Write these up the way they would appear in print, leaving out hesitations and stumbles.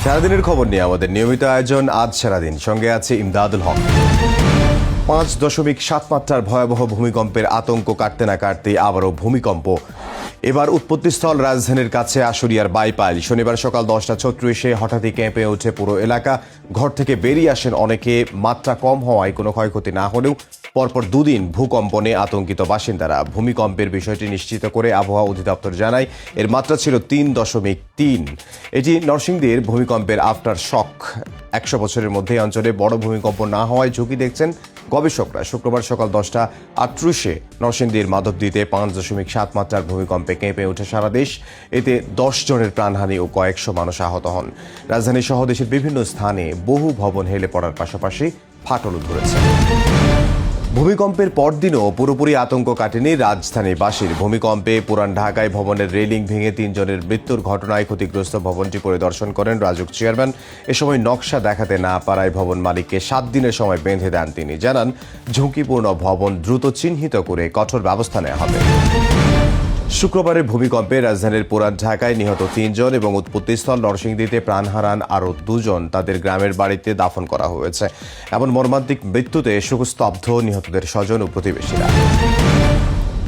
সারাদিনের খবর নিয়ে আমাদের নিয়মিত আয়োজন আজ সারাদিন, সঙ্গে আছে ইমদাদুল হক। 5.7 মাত্রার ভয়াবহ ভূমিকম্পের আতঙ্ক কাটতে না কাটতেই আবারও ভূমিকম্প। এবার উৎপত্তিস্থল রাজধানীর কাছে আশুলিয়ার বাইপাইল। শনিবার সকাল 10:36 হঠাৎই কেঁপে ওঠে পুরো এলাকা। ঘর থেকে বেরিয়ে আসেন অনেকে। মাত্রা কম হওয়ায় কোনো ক্ষয়ক্ষতি না হলেও পরপর দুদিন ভূকম্পনে আতঙ্কিত বাসিন্দারা। ভূমিকম্পের বিষয়টি নিশ্চিত করে আবহাওয়া অধিদপ্তর জানায় এর মাত্রা ছিল 3.3। এটি নরসিংদীর ভূমিকম্পের আফটার শক। 100 বছরের মধ্যে অঞ্চলে বড় ভূমিকম্প না হওয়ায় ঝুঁকি দেখছেন গবেষকরা। শুক্রবার সকাল 10:38 নরসিংদীর মাধবদীতে 5.7 মাত্রার ভূমিকম্পে কেঁপে ওঠে সারা দেশ। এতে 10 জনের প্রাণহানি ও কয়েকশো মানুষ আহত হন। রাজধানী সহ দেশের বিভিন্ন স্থানে বহু ভবন হেলে পড়ার পাশাপাশি ফাটলও ধরেছে। ভূমিকম্পের পরদিনও পুরোপুরি আতঙ্ক কাটেনি রাজধানীবাসীর। ভূমিকম্পে পুরান ঢাকায় ভবনের রেলিং ভেঙে 3 জনের মৃত্যুর ঘটনায় ক্ষতিগ্রস্ত ভবনটি পরিদর্শন করেন রাজুক চেয়ারম্যান। এ সময় নকশা দেখাতে না পারায় ভবন মালিককে 7 দিনের সময় বেঁধে দেন তিনি। জানান, ঝুঁকিপূর্ণ ভবন দ্রুত চিহ্নিত করে কঠোর ব্যবস্থা নেওয়া হবে। শুক্রবারের ভূমিকম্পে রাজধানীর পুরান ঢাকায় নিহত 3 জন এবং উৎপত্তিস্থল নরসিংদীতে প্রাণ হারান আরও 2 জন। তাদের গ্রামের বাড়িতে দাফন করা হয়েছে। এমন মর্মান্তিক মৃত্যুতে শোকস্তব্ধ নিহতদের স্বজন ও প্রতিবেশীরা।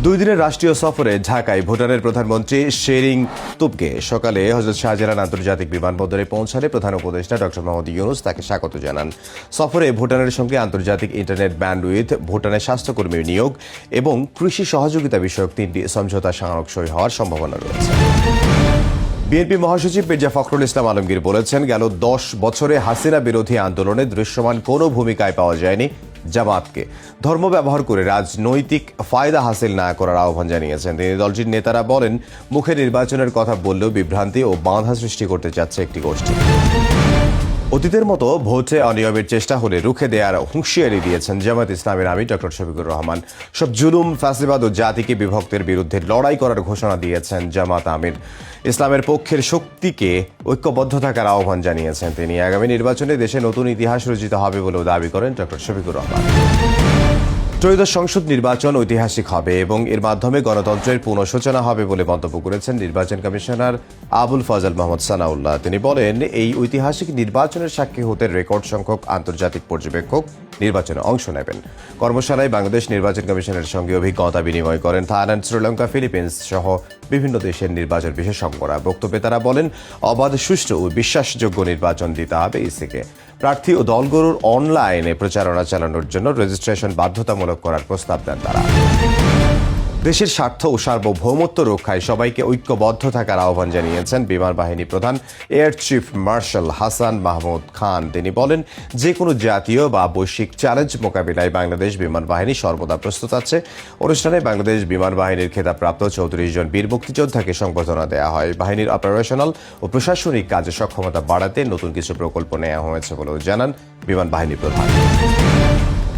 2 দিনের রাষ্ট্রীয় সফরে ঢাকায় ভুটানের প্রধানমন্ত্রী শেরিং তোবগে সকালে হযরত শাহজালাল আন্তর্জাতিক বিমানবন্দরে পৌঁছালে প্রধান উপদেষ্টা ডক্টর মোহাম্মদ ইউনূস তাকে স্বাগত জানান। সফরে ভুটানের সঙ্গে আন্তর্জাতিক ইন্টারনেট ব্যান্ডউইথ, ভুটানের স্বাস্থ্যকর্মীর নিয়োগ এবং কৃষি সহযোগিতা বিষয়ক 3টি সমঝোতা স্মারক সই হওয়ার সম্ভাবনা রয়েছে। বিএনপি মহাসচিব মির্জা ফখরুল ইসলাম আলমগীর বলেছেন, গেল 10 বছরে হাসিনা বিরোধী আন্দোলনে দৃশ্যমান কোনো ভূমিকায় পাওয়া যায়নি জামাতকে। ধর্ম ব্যবহার করে রাজনৈতিক ফায়দা হাসিল না করার আহ্বান জানিয়েছেন তিনি। দলটির নেতারা বলেন, মুখে নির্বাচনের কথা বললেও বিভ্রান্তি ও বাধা সৃষ্টি করতে চাচ্ছে একটি গোষ্ঠী। অতীতের মতো ভোটে অনিয়মের চেষ্টা হলে রুখে দেওয়ার হুঁশিয়ারি দিয়েছেন জামাত ইসলামের আমির ডক্টর শফিকুর রহমান। সব জুলুম, ফ্যাসিবাদ ও জাতিকে বিভক্তের বিরুদ্ধে লড়াই করার ঘোষণা দিয়েছেন জামাত আমির। ইসলামের পক্ষের শক্তিকে ঐক্যবদ্ধ থাকার আহ্বান জানিয়েছেন তিনি। আগামী নির্বাচনে দেশে নতুন ইতিহাস রচিত হবে বলেও দাবি করেন ডক্টর শফিকুর রহমান। ত্রয়োদশ সংসদ নির্বাচন ঐতিহাসিক হবে এবং এর মাধ্যমে গণতন্ত্রের পুনঃসূচনা হবে বলে মন্তব্য করেছেন নির্বাচন কমিশনার আবুল ফজল মোহাম্মদ সানাউল্লাহ। তিনি বলেন, এই ঐতিহাসিক নির্বাচনের সাক্ষী হতে রেকর্ড সংখ্যক আন্তর্জাতিক পর্যবেক্ষক নির্বাচনে অংশ নেবেন। কর্মশালায় বাংলাদেশ নির্বাচন কমিশনের সঙ্গে অভিজ্ঞতা বিনিময় করেন থাইল্যান্ড, শ্রীলঙ্কা, ফিলিপিন্স সহ বিভিন্ন দেশের নির্বাচন বিশেষজ্ঞরা। বক্তব্যে তারা বলেন, অবাধ, সুষ্ঠু ও বিশ্বাসযোগ্য নির্বাচন দিতে হবে ইসিকে। প্রার্থী ও দলগুলোর অনলাইনে প্রচারণা চালানোর জন্য রেজিস্ট্রেশন বাধ্যতামূলক করার প্রস্তাব দেন তারা। দেশের স্বার্থ ও সার্বভৌমত্ব রক্ষায় সবাইকে ঐক্যবদ্ধ থাকার আহ্বান জানিয়েছেন বিমান বাহিনী প্রধান air chief marshal Hasan Mahmud Khan. তিনি বলেন, যে কোনো জাতীয় বা বৈশ্বিক চ্যালেঞ্জ মোকাবিলায় বাংলাদেশ বিমান বাহিনী সর্বদা প্রস্তুত আছে। অনুষ্ঠানে বাংলাদেশ বিমান বাহিনীর খেতাবপ্রাপ্ত 34 জন বীর মুক্তিযোদ্ধাকে সংবর্ধনা দেওয়া হয়। বাহিনীর অপারেশনাল ও প্রশাসনিক কাজে সক্ষমতা বাড়াতে নতুন কিছু প্রকল্প নেওয়া হয়েছে বলেও জানান বিমান বাহিনী প্রধান।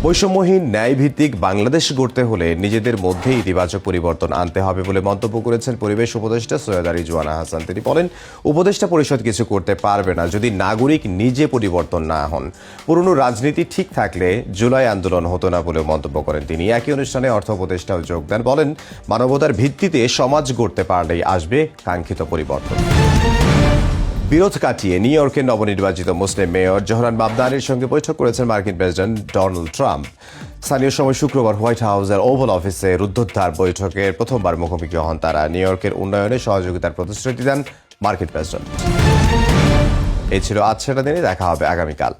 বৈষম্যহীন, ন্যায়ভিত্তিক বাংলাদেশ গড়তে হলে নিজেদের মধ্যে ইতিবাচক পরিবর্তন আনতে হবে বলে মন্তব্য করেছেন পরিবেশ উপদেষ্টা সৈয়দা রিজওয়ানা হাসান। তিনি বলেন, উপদেষ্টা পরিষদ কিছু করতে পারবে না যদি নাগরিক নিজে পরিবর্তন না হন। পুরনো রাজনীতি ঠিক থাকলে জুলাই আন্দোলন হতো না বলেও মন্তব্য করেন তিনি। একই অনুষ্ঠানে অর্থ উপদেষ্টাও যোগ দেন। বলেন, মানবতার ভিত্তিতে সমাজ গড়তে পারলেই আসবে কাঙ্ক্ষিত পরিবর্তন। বিরোধ কাটিয়ে নিউ ইয়র্কের নবনির্বাচিত মুসলিম মেয়র জোহরান মামদানির সঙ্গে বৈঠক করেছেন মার্কিন প্রেসিডেন্ট ডোনাল্ড ট্রাম্প। স্থানীয় সময় শুক্রবার হোয়াইট হাউসের ওভাল অফিসে রুদ্ধদ্বার বৈঠকের প্রথমবার মুখোমুখি হন তারা। নিউ ইয়র্কের উন্নয়নে সহযোগিতার প্রতিশ্রুতি দেন মার্কিন প্রেসিডেন্ট। এই ছিল আজ সেটা দিনে। দেখা হবে আগামীকাল।